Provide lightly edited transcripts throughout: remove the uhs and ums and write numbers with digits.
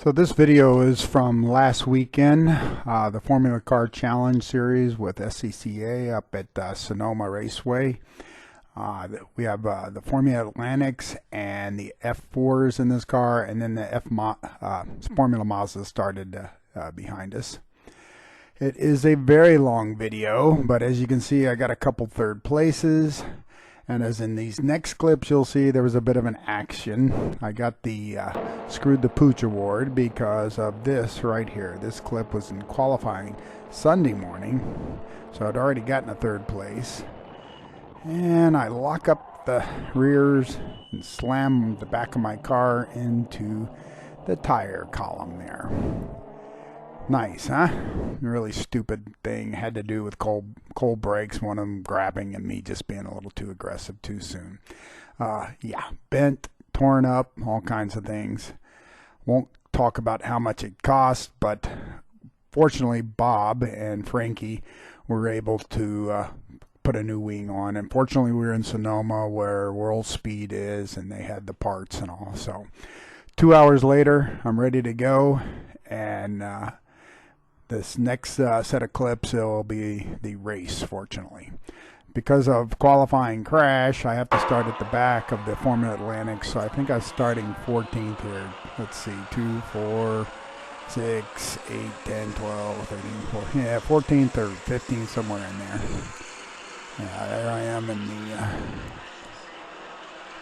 So this video is from last weekend, the Formula Car Challenge series with SCCA up at Sonoma Raceway. We have the Formula Atlantics and the F4s in this car, and then the Formula Mazda started behind us. It is a very long video, but as you can see, I got a couple third places. And as in these next clips, you'll see there was a bit of an action. I got the Screwed the Pooch award because of this right here. This clip was in qualifying Sunday morning, so I'd already gotten a third place. And I lock up the rears and slam the back of my car into the tire column there. Nice, huh? Really stupid thing. Had to do with cold brakes, one of them grabbing and me just being a little too aggressive too soon. Yeah, bent, torn up, all kinds of things. Won't talk about how much it cost, but fortunately Bob and Frankie were able to put a new wing on. And fortunately we were in Sonoma where World Speed is, and they had the parts and all. So 2 hours later, I'm ready to go, and this next set of clips, it will be the race, fortunately. Because of qualifying crash, I have to start at the back of the Formula Atlantic, so I think I'm starting 14th here. Let's see, 2, 4, 6, 8, 10, 12, 13, 14, yeah, 14th or 15th, somewhere in there. Yeah, there I am in the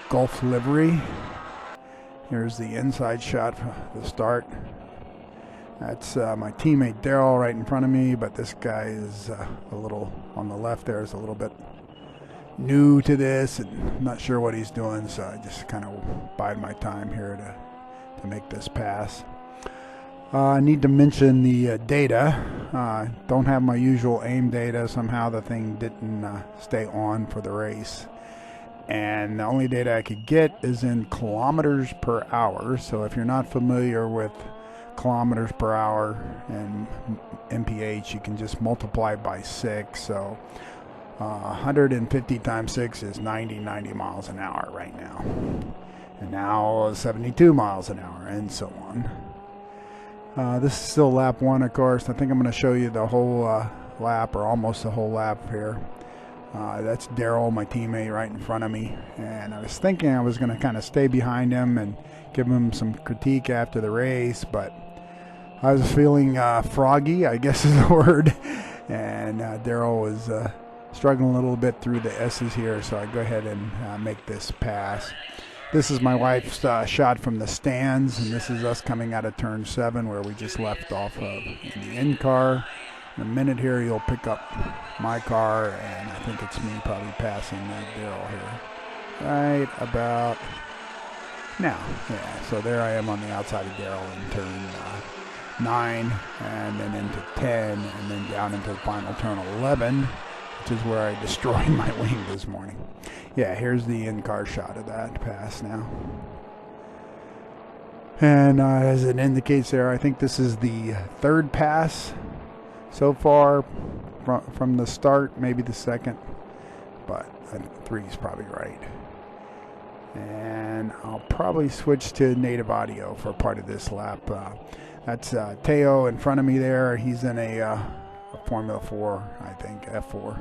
Gulf livery. Here's the inside shot for the start. That's my teammate Daryl right in front of me, but this guy is a little on the left there, is a little bit new to this and not sure what he's doing, so I just kind of bide my time here to make this pass. I need to mention the data. Don't have my usual aim data. Somehow the thing didn't stay on for the race. And the only data I could get is in kilometers per hour. So if you're not familiar with kilometers per hour and mph, you can just multiply by 6. So 150 times 6 is 90 miles an hour right now, and now 72 miles an hour, and so on. This is still lap 1, of course. I think I'm going to show you the whole lap, or almost the whole lap here. That's Daryl, my teammate, right in front of me, and I was thinking I was going to kind of stay behind him and give him some critique after the race, but I was feeling froggy, I guess is the word, and Daryl was struggling a little bit through the S's here, so I go ahead and make this pass. This is my wife's shot from the stands, and this is us coming out of turn 7 where we just left off of in the end car. In a minute here you'll pick up my car, and I think it's me probably passing Daryl here. Right about now. Yeah, so there I am on the outside of Daryl in turn 9, and then into 10, and then down into the final turn 11, which is where I destroyed my wing this morning. Yeah, here's the in-car shot of that pass now. And as it indicates there, I think this is the third pass so far from the start, maybe the second, but 3 is probably right. And I'll probably switch to native audio for part of this lap. That's Telo in front of me there. He's in a Formula 4, I think, F4.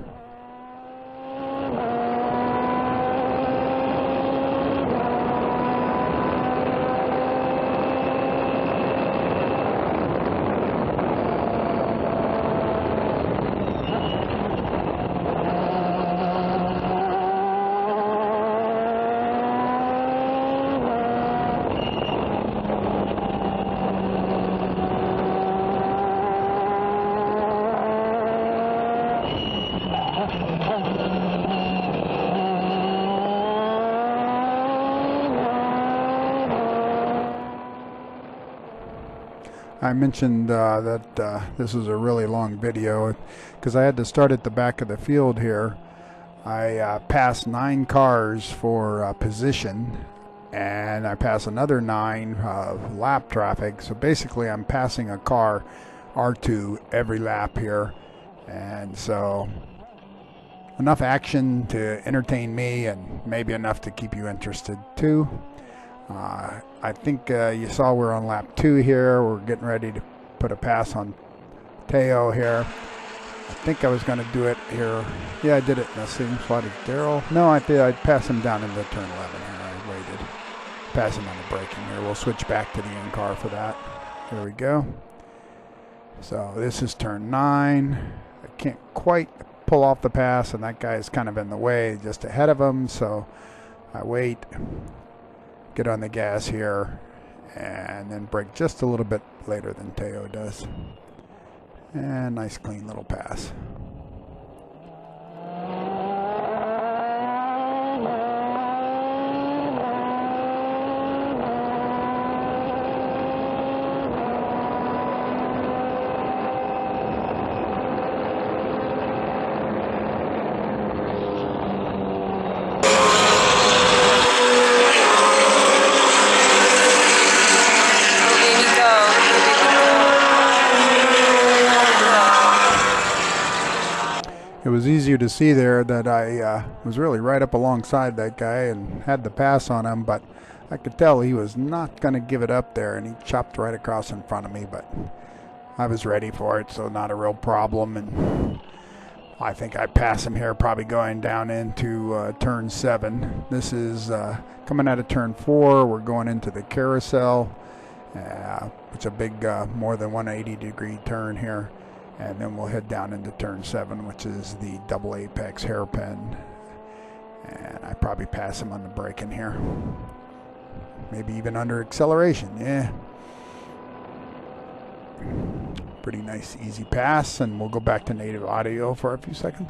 I mentioned that this was a really long video because I had to start at the back of the field here. I passed 9 cars for position, and I passed another 9 lap traffic. So basically I'm passing a car R2 every lap here, and so enough action to entertain me and maybe enough to keep you interested too. I think you saw we're on lap 2 here. We're getting ready to put a pass on Telo here. I think I was going to do it here. Yeah, I did it in the same spot as Daryl. No, I think I'd pass him down into turn 11 here. I waited. Pass him on the braking here. We'll switch back to the in car for that. There we go. So this is turn 9. I can't quite pull off the pass, and that guy is kind of in the way just ahead of him. So I wait, get on the gas here, and then brake just a little bit later than Teo does. And nice clean little pass. It was easier to see there that I was really right up alongside that guy and had the pass on him, but I could tell he was not going to give it up there, and he chopped right across in front of me, but I was ready for it, so not a real problem. And I think I pass him here, probably going down into turn 7. This is coming out of turn 4. We're going into the carousel. It's a big, more than 180-degree turn here. And then we'll head down into turn 7, which is the double apex hairpin. And I probably pass him on the braking here. Maybe even under acceleration, yeah. Pretty nice, easy pass, and we'll go back to native audio for a few seconds.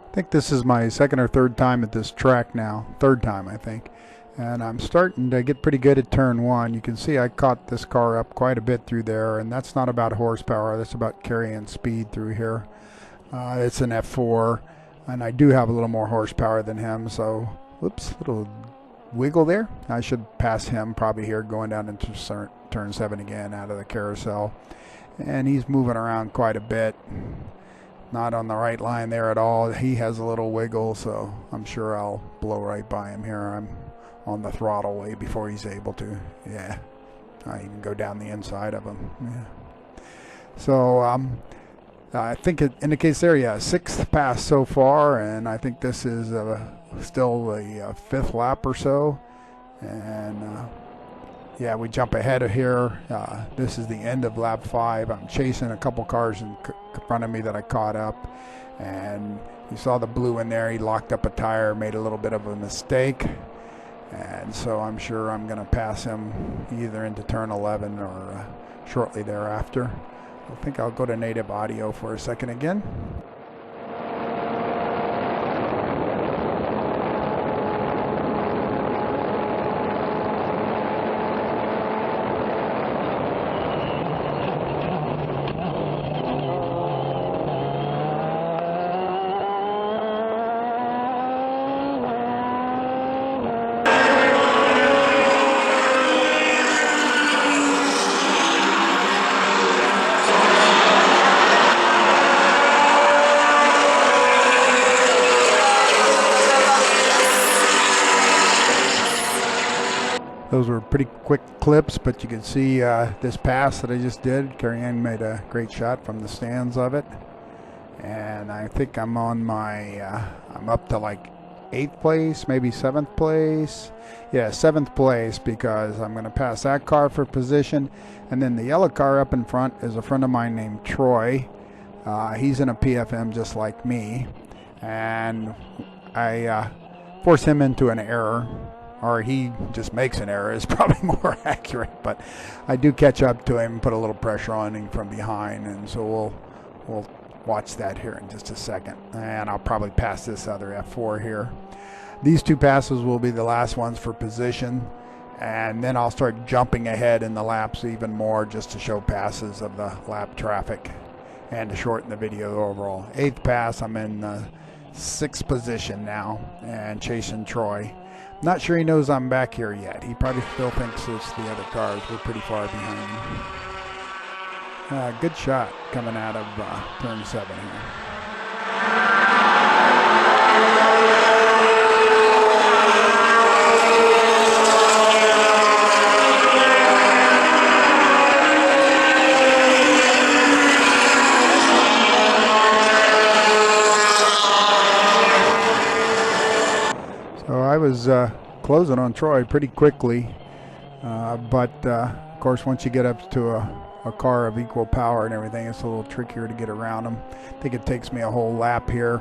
I think this is my second or third time at this track now. Third time, I think. And I'm starting to get pretty good at turn 1. You can see I caught this car up quite a bit through there, and that's not about horsepower. That's about carrying speed through here. It's an F4, and I do have a little more horsepower than him, so whoops, little wiggle there. I should pass him probably here going down into turn 7 again out of the carousel. And he's moving around quite a bit. Not on the right line there at all. He has a little wiggle, so I'm sure I'll blow right by him here. I'm on the throttle way before he's able to. Yeah, I even go down the inside of him. Yeah. So I think it indicates there, yeah, 6th pass so far, and I think this is still the 5th lap or so. And yeah, we jump ahead of here. This is the end of lap 5. I'm chasing a couple cars in front of me that I caught up. And you saw the blue in there. He locked up a tire, made a little bit of a mistake. And so I'm sure I'm going to pass him either into turn 11 or shortly thereafter. I think I'll go to native audio for a second again. Those were pretty quick clips, but you can see this pass that I just did. Carrie Ann made a great shot from the stands of it. And I think I'm on my, I'm up to like 8th place, maybe 7th place. Yeah, 7th place, because I'm going to pass that car for position. And then the yellow car up in front is a friend of mine named Troy. He's in a PFM just like me, and I force him into an error, or he just makes an error is probably more accurate, but I do catch up to him, put a little pressure on him from behind, and so we'll watch that here in just a second, and I'll probably pass this other F4 here. These two passes will be the last ones for position, and then I'll start jumping ahead in the laps even more just to show passes of the lap traffic and to shorten the video overall. 8th pass, I'm in 6th position now and chasing Troy. Not sure he knows I'm back here yet. He probably still thinks it's the other cars. We're pretty far behind him. Good shot coming out of turn 7 here. So I was closing on Troy pretty quickly, but of course once you get up to a car of equal power and everything, it's a little trickier to get around them. I think it takes me a whole lap here.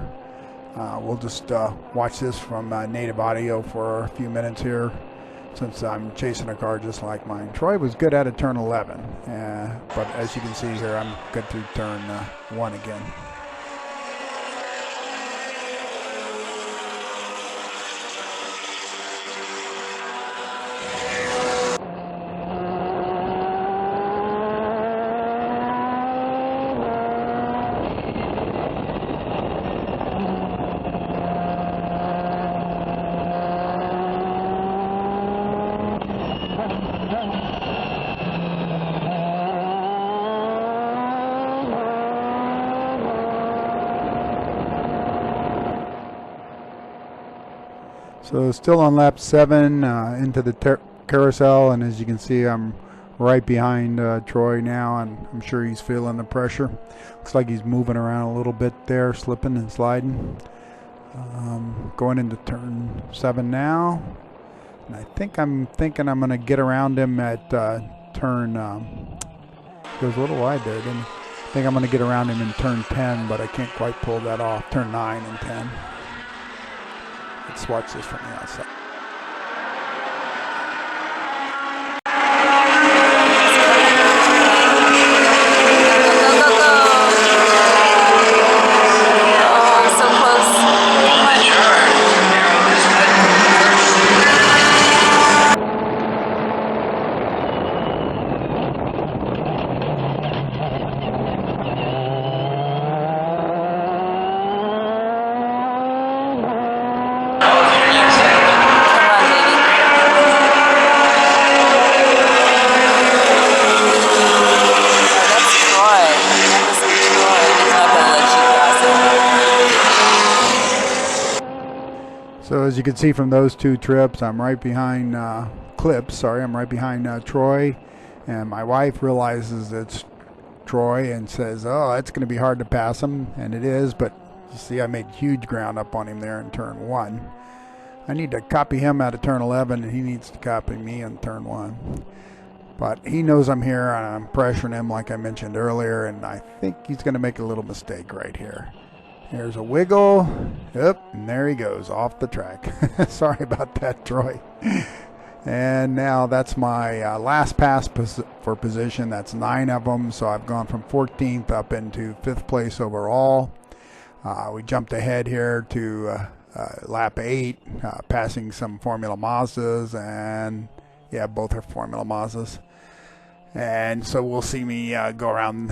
We'll just watch this from native audio for a few minutes here, since I'm chasing a car just like mine. Troy was good out of turn 11, but as you can see here, I'm good through turn 1 again. So still on lap 7 into the carousel, and as you can see, I'm right behind Troy now, and I'm sure he's feeling the pressure. Looks like he's moving around a little bit there, slipping and sliding. Going into turn 7 now, and I think I'm going to get around him at turn. Goes a little wide there, didn't he? I think I'm going to get around him in turn 10, but I can't quite pull that off. Turn 9 and 10. Let's watch this from the outside. So as you can see from those two trips, I'm right behind I'm right behind Troy, and my wife realizes it's Troy and says, oh, it's going to be hard to pass him, and it is, but you see I made huge ground up on him there in turn 1. I need to copy him out of turn 11, and he needs to copy me in turn 1. But he knows I'm here, and I'm pressuring him like I mentioned earlier, and I think he's going to make a little mistake right here. There's a wiggle. Yep, and there he goes off the track. Sorry about that, Troy. And now that's my last pass for position. That's 9 of them, so I've gone from 14th up into 5th place overall. We jumped ahead here to lap 8, passing some Formula Mazdas, and yeah, both are Formula Mazdas. And so we'll see me go around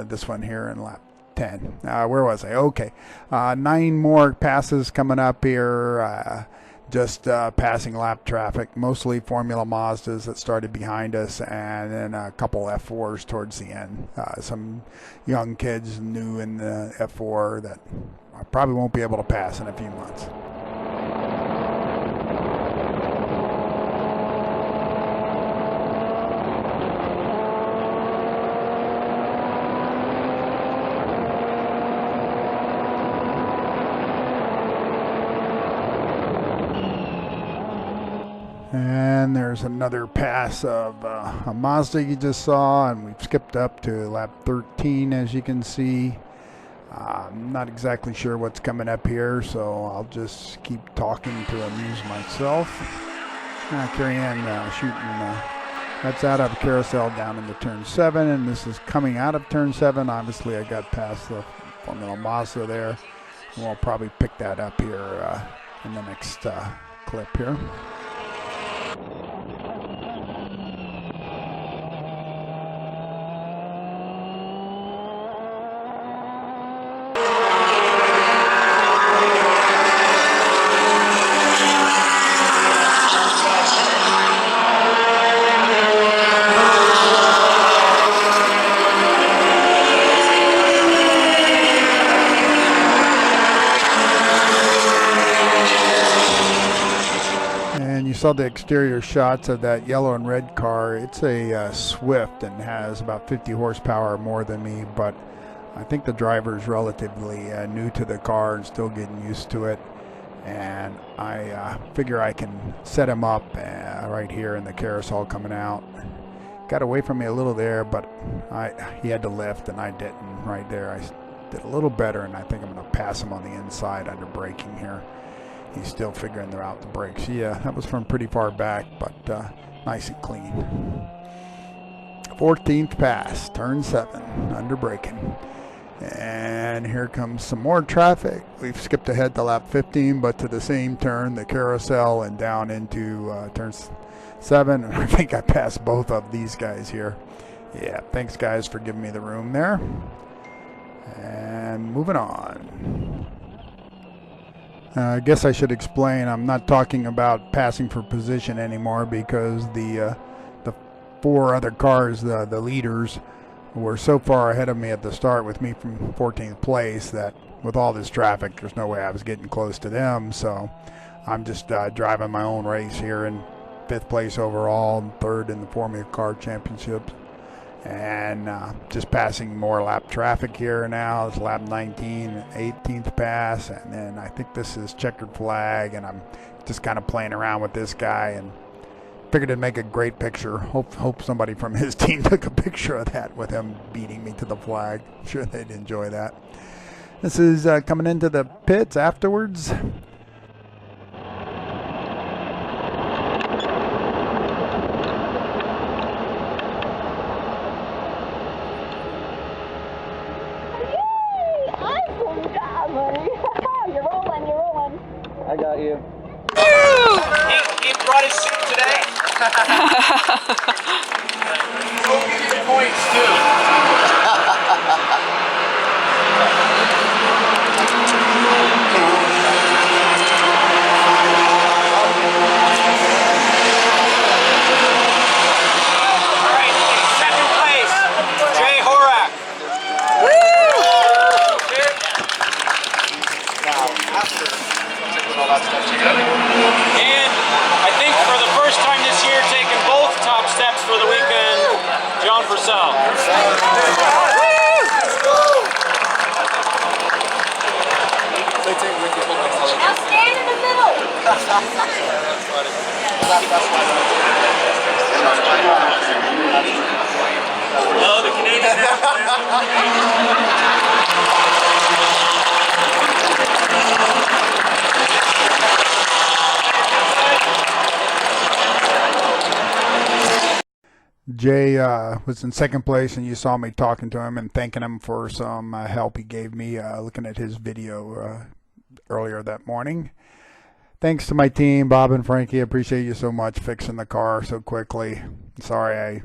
this one here in lap 10. Where was I? Okay. 9 more passes coming up here. Just passing lap traffic, mostly Formula Mazdas that started behind us, and then a couple F4s towards the end. Some young kids new in the F4 that I probably won't be able to pass in a few months. And there's another pass of a Mazda you just saw, and we've skipped up to lap 13, as you can see. I'm not exactly sure what's coming up here, so I'll just keep talking to amuse myself. Carry on shooting. That's out of carousel down into turn 7, and this is coming out of turn 7. Obviously, I got past the Formula Mazda there. And we'll probably pick that up here in the next clip here. You saw the exterior shots of that yellow and red car. It's a Swift and has about 50 horsepower more than me, but I think the driver is relatively new to the car and still getting used to it. And I figure I can set him up right here in the carousel coming out. Got away from me a little there, but he had to lift and I didn't right there. I did a little better, and I think I'm going to pass him on the inside under braking here. He's still figuring out the brakes. Yeah, that was from pretty far back, but nice and clean. 14th pass, turn 7, under braking. And here comes some more traffic. We've skipped ahead to lap 15, but to the same turn, the carousel, and down into turn 7. And I think I passed both of these guys here. Yeah, thanks guys for giving me the room there. And moving on. I guess I should explain, I'm not talking about passing for position anymore, because the 4 other cars, the leaders, were so far ahead of me at the start with me from 14th place that with all this traffic, there's no way I was getting close to them. So I'm just driving my own race here in 5th place overall, and 3rd in the Formula Car Championship. And just passing more lap traffic here now. It's lap 19, 18th pass, and then I think this is checkered flag, and I'm just kind of playing around with this guy and figured it'd make a great picture. Hope somebody from his team took a picture of that with him beating me to the flag. I'm sure they'd enjoy that. This is coming into the pits afterwards. I got you. He brought his suit today. He'll give you points too. All right, 2nd place, Jay Horak. Now, after all that stuff together. And I think for the first time this year, taking both top steps for the weekend, John Purcell. Now stand in the middle. Oh, the Canadian. Jay was in 2nd place, and you saw me talking to him and thanking him for some help he gave me looking at his video earlier that morning. Thanks to my team, Bob and Frankie. I appreciate you so much fixing the car so quickly. Sorry I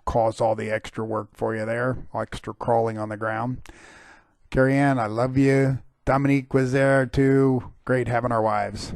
caused all the extra work for you there, extra crawling on the ground. Carrie Ann, I love you. Dominique was there too. Great having our wives.